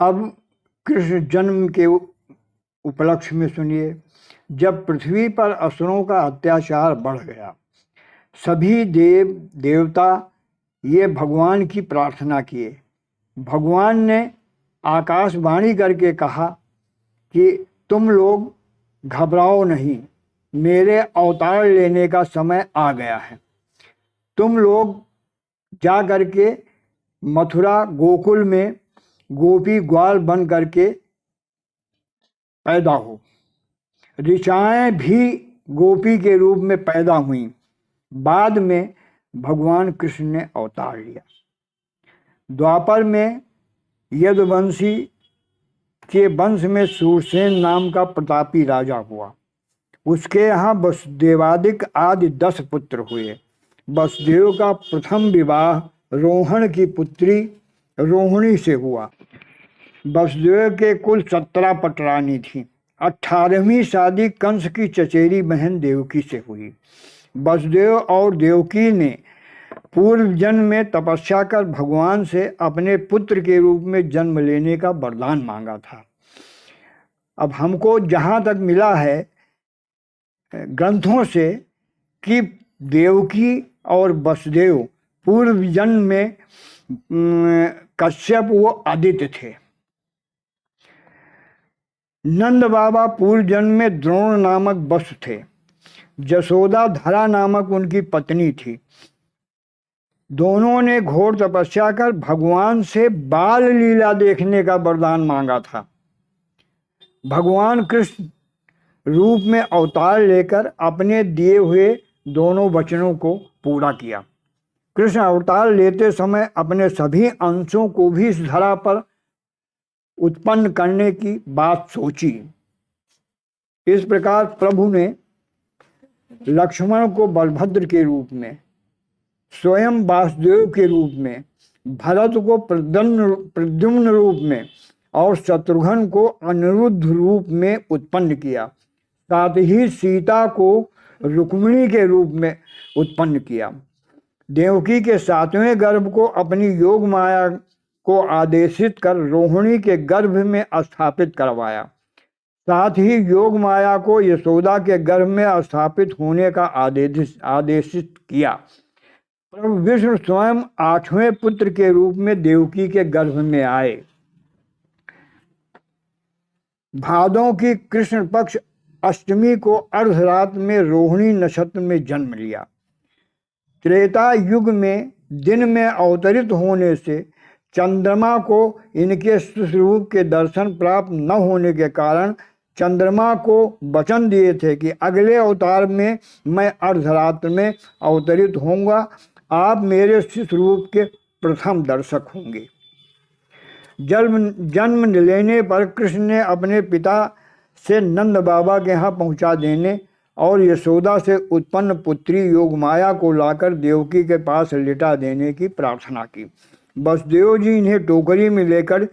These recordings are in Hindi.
अब कृष्ण जन्म के उपलक्ष्य में सुनिए। जब पृथ्वी पर असुरों का अत्याचार बढ़ गया, सभी देव देवता ये भगवान की प्रार्थना किए। भगवान ने आकाशवाणी करके कहा कि तुम लोग घबराओ नहीं, मेरे अवतार लेने का समय आ गया है। तुम लोग जा करके मथुरा गोकुल में गोपी ग्वाल बन करके पैदा हो। ऋचाएं भी गोपी के रूप में पैदा हुई। बाद में भगवान कृष्ण ने अवतार लिया। द्वापर में यदुवंशी के वंश में सूरसेन नाम का प्रतापी राजा हुआ। उसके यहाँ वसुदेवादिक आदि 10 पुत्र हुए। वसुदेव का प्रथम विवाह रोहण की पुत्री रोहिणी से हुआ। वसुदेव के कुल 17 पटरानी थी। 18वीं शादी कंस की चचेरी बहन देवकी से हुई। वसुदेव और देवकी ने पूर्व जन्म में तपस्या कर भगवान से अपने पुत्र के रूप में जन्म लेने का वरदान मांगा था। अब हमको जहाँ तक मिला है ग्रंथों से कि देवकी और वसुदेव पूर्व जन्म में कश्यप वो आदित्य थे। नंद बाबा पूर्व जन्म में द्रोण नामक वसु थे। जसोदा धरा नामक उनकी पत्नी थी। दोनों ने घोर तपस्या कर भगवान से बाल लीला देखने का वरदान मांगा था। भगवान कृष्ण रूप में अवतार लेकर अपने दिए हुए दोनों वचनों को पूरा किया। कृष्ण अवतार लेते समय अपने सभी अंशों को भी इस धरा पर उत्पन्न करने की बात सोची। इस प्रकार प्रभु ने लक्ष्मण को बलभद्र के रूप में, स्वयं वासुदेव के रूप में, भरत को प्रद्युम्न रूप में और शत्रुघ्न को अनिरुद्ध रूप में उत्पन्न किया। साथ ही सीता को रुक्मिणी के रूप में उत्पन्न किया। देवकी के 7वें गर्भ को अपनी योग माया को आदेशित कर रोहिणी के गर्भ में स्थापित करवाया। साथ ही योग माया को यशोदा के गर्भ में स्थापित होने का आदेशित किया। प्रभु विष्णु स्वयं 8वें पुत्र के रूप में देवकी के गर्भ में आए। भादों की कृष्ण पक्ष अष्टमी को अर्धरात में रोहिणी नक्षत्र में जन्म लिया। त्रेता युग में दिन में अवतरित होने से चंद्रमा को इनके स्वरूप के दर्शन प्राप्त न होने के कारण चंद्रमा को वचन दिए थे कि अगले अवतार में मैं अर्धरात्र में अवतरित होऊंगा, आप मेरे स्वरूप के प्रथम दर्शक होंगे। जन्म लेने पर कृष्ण ने अपने पिता से नंद बाबा के यहाँ पहुँचा देने और यशोदा से उत्पन्न पुत्री योगमाया को लाकर देवकी के पास लिटा देने की प्रार्थना की। वसुदेव जी इन्हें टोकरी में लेकर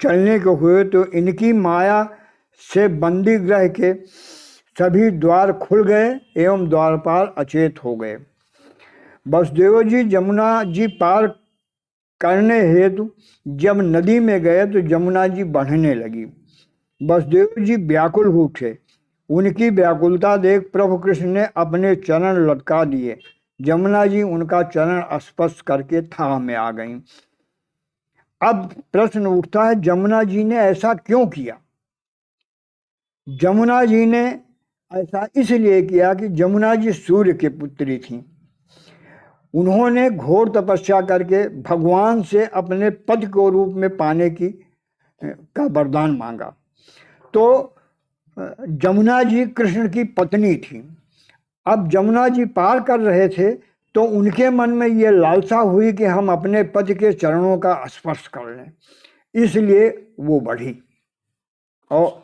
चलने को हुए तो इनकी माया से बंदी ग्रह के सभी द्वार खुल गए एवं द्वारपाल अचेत हो गए। वसुदेव जी जमुना जी पार करने हेतु जब नदी में गए तो जमुना जी बढ़ने लगी। वसुदेव जी व्याकुल उठे। उनकी व्याकुलता देख प्रभु कृष्ण ने अपने चरण लटका दिए। जमुना जी उनका चरण स्पर्श करके थाह में आ गईं। अब प्रश्न उठता है, जमुना जी ने ऐसा क्यों किया? जमुना जी ने ऐसा इसलिए किया कि जमुना जी सूर्य के पुत्री थीं। उन्होंने घोर तपस्या करके भगवान से अपने पद को रूप में पाने का वरदान मांगा। तो जमुना जी कृष्ण की पत्नी थी। अब जमुना जी पार कर रहे थे तो उनके मन में ये लालसा हुई कि हम अपने पति के चरणों का स्पर्श कर लें, इसलिए वो बढ़ी और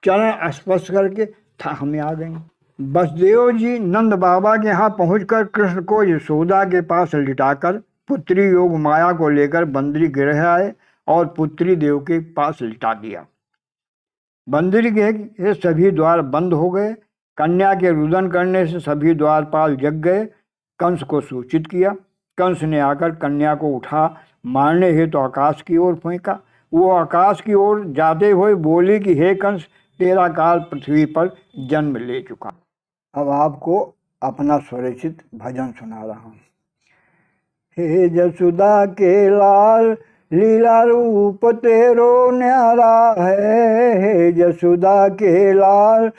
चरण स्पर्श करके थाह में आ गई। वसुदेव जी नंद बाबा के यहाँ पहुंचकर कृष्ण को यशोदा के पास लिटाकर पुत्री योग माया को लेकर बंदरी गृह आए और पुत्री देव के पास लिटा दिया। बंदरी गृह के सभी द्वार बंद हो गए। कन्या के रुदन करने से सभी द्वारपाल जग गए। कंस को सूचित किया। कंस ने आकर कन्या को उठा मारने हेतु तो आकाश की ओर फेंका। वो आकाश की ओर जाते हुए बोली कि हे कंस, तेरा काल पृथ्वी पर जन्म ले चुका। अब आपको अपना स्वरचित भजन सुना रहा हूँ। हे जसुदा के लाल, लीला रूप तेरो न्यारा है। हे जसुदा के लाल,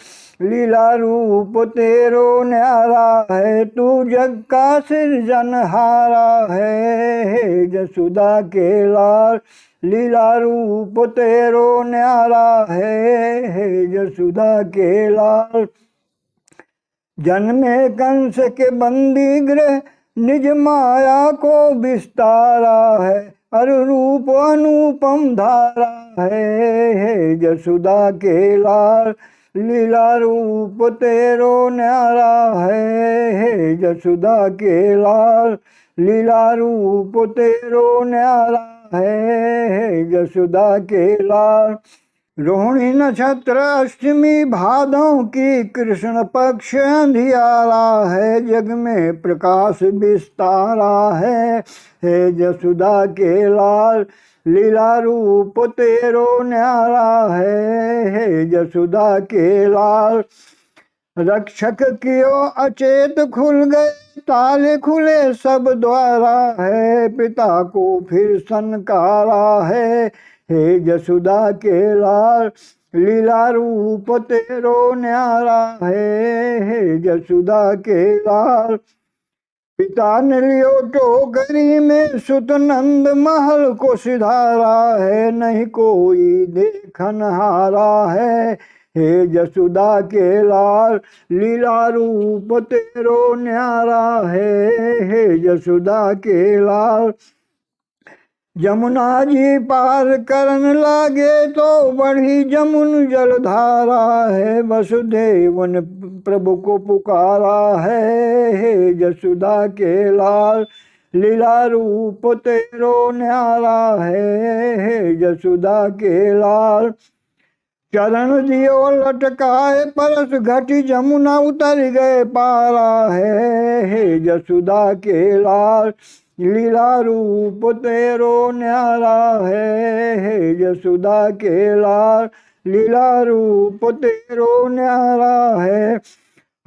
लीला रूप तेरो न्यारा है। तू जग का सृजनहारा है। हे जसुदा के लाल, लीला रूप तेरो न्यारा है। हे जसुदा के लाल, जन्मे कंस के बंदी गृह, निज माया को विस्तारा है। अरु रूप अनुपम धारा है। हे जसुदा के लाल, लीला रूप तेरो न्यारा है। हे जसुदा के लाल, लीला रूप तेरो न्यारा है। हे जसुदा के लाल, रोहिणी नक्षत्र अष्टमी भादों की कृष्ण पक्ष अंधियारा है। जग में प्रकाश विस्तारा है। हे जसुदा के लाल, लीला रूप तेरो न्यारा है। हे जसुदा के लाल, रक्षक कियो अचेत खुल गए, ताले खुले सब द्वारा है। पिता को फिर सनकारा है। हे जसुदा के लाल, लीला रूप तेरो न्यारा है। हे जसुदा के लाल, पिता ने लियो टोकरी में, सुत नंद महल को सिधारा है। नहीं कोई देखन हारा है। हे जसुदा के लाल, लीला रूप तेरो न्यारा है। हे जसुदा के लाल, यमुना जी पार करन लागे तो बढ़ी जमुन जलधारा है। वसुदेव ने प्रभु को पुकारा है। हे जसुदा के लाल, लीला रूप तेरो न्यारा है। हे जसुदा के लाल, चरण दियो लटकाए परस, घटी जमुना उतर गए पारा है। हे जसुदा के लाल, लीला रूप तेरो न्यारा है। हे जसुदा के लाल, लीला रूप तेरो न्यारा है।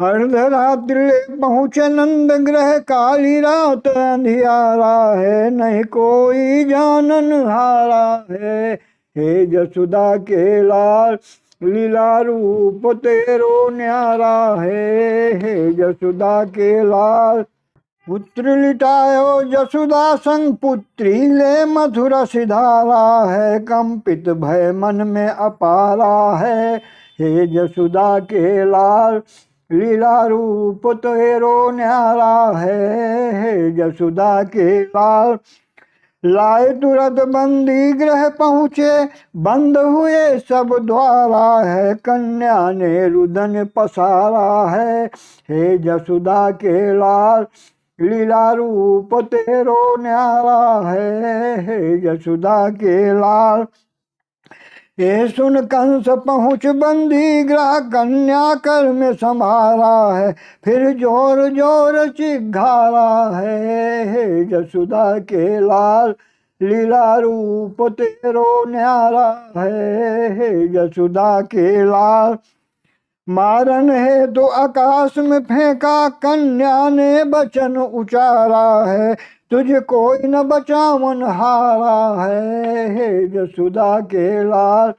अर्धरात्रि पहुँचे नंद ग्रह, काली रात अंधियारा है। नहीं कोई जानन हारा है। हे जसुदा के लाल, लीला रूप तेरो न्यारा है। हे जसुदा के लाल, पुत्र लिटायो जसुदा संग, पुत्री ले मथुरा सिधारा है। कंपित भय मन में अपारा है। हे जसुदा के लाल, लीला रूप तेरो न्यारा है। हे जसुदा के लाल, लाए तुरंत बंदी गृह पहुँचे, बंद हुए सब द्वारा है। कन्या ने रुदन पसारा है। हे जसुदा के लाल, लीला रूप तेरो न्यारा है। हे जसुदा के लाल, ये सुन कंस पहुँच बंदी ग्रह, कन्या कर में समारा है। फिर जोर जोर चिघारा है। हे जसुदा के लाल, लीला रूप तेरो न्यारा है। हे जसुदा के लाल, मारन है तो आकाश में फेंका, कन्या ने बचन उचारा है। तुझे कोई न बचावन हारा है। हे जसुदा के लाल,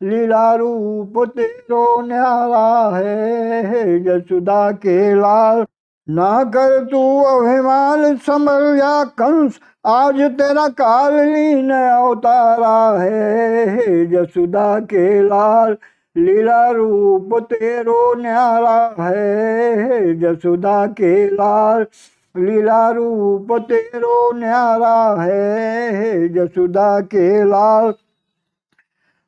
लीला रूप तेरो न्यारा है। हे जसुदा के लाल, ना कर तू अभिमान संभल जा कंस, आज तेरा काल लीन अवतारा है। हे जसुदा के लाल, लीला रूप तेरो न्यारा है। हे जसुदा के लाल, लीला रूप तेरो न्यारा है। हे जसुदा के लाल,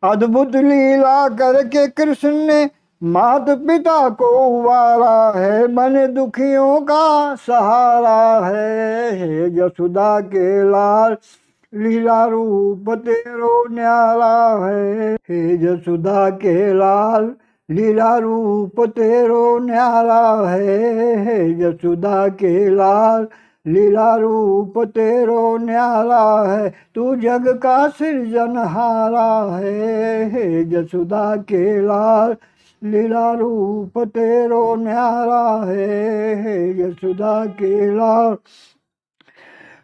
अद्भुत लीला करके कृष्ण ने माता पिता को उबारा है। बने दुखियों का सहारा है। हे जसुदा के लाल, लीला रूप तेरो न्यारा है। हे जसुदा के लाल, लीला रूप तेरो न्यारा है। हे जसुदा के लाल, लीला रूप तेरो न्यारा है, तू जग का सृजनहारा है। हे जसोदा के लाल लीला रूप तेरो न्यारा है। हे यशोदा के लाल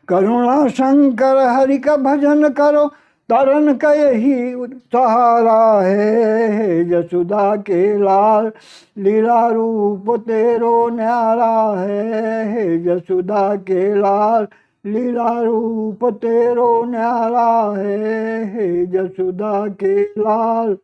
करुणा शंकर हरि का भजन करो, तरन का यही सहारा है। हे यशोदा के लाल लीला रूप तेरो न्यारा है। हे यशोदा के लाल लीला रूप तेरो न्यारा है। हे यशोदा के लाल।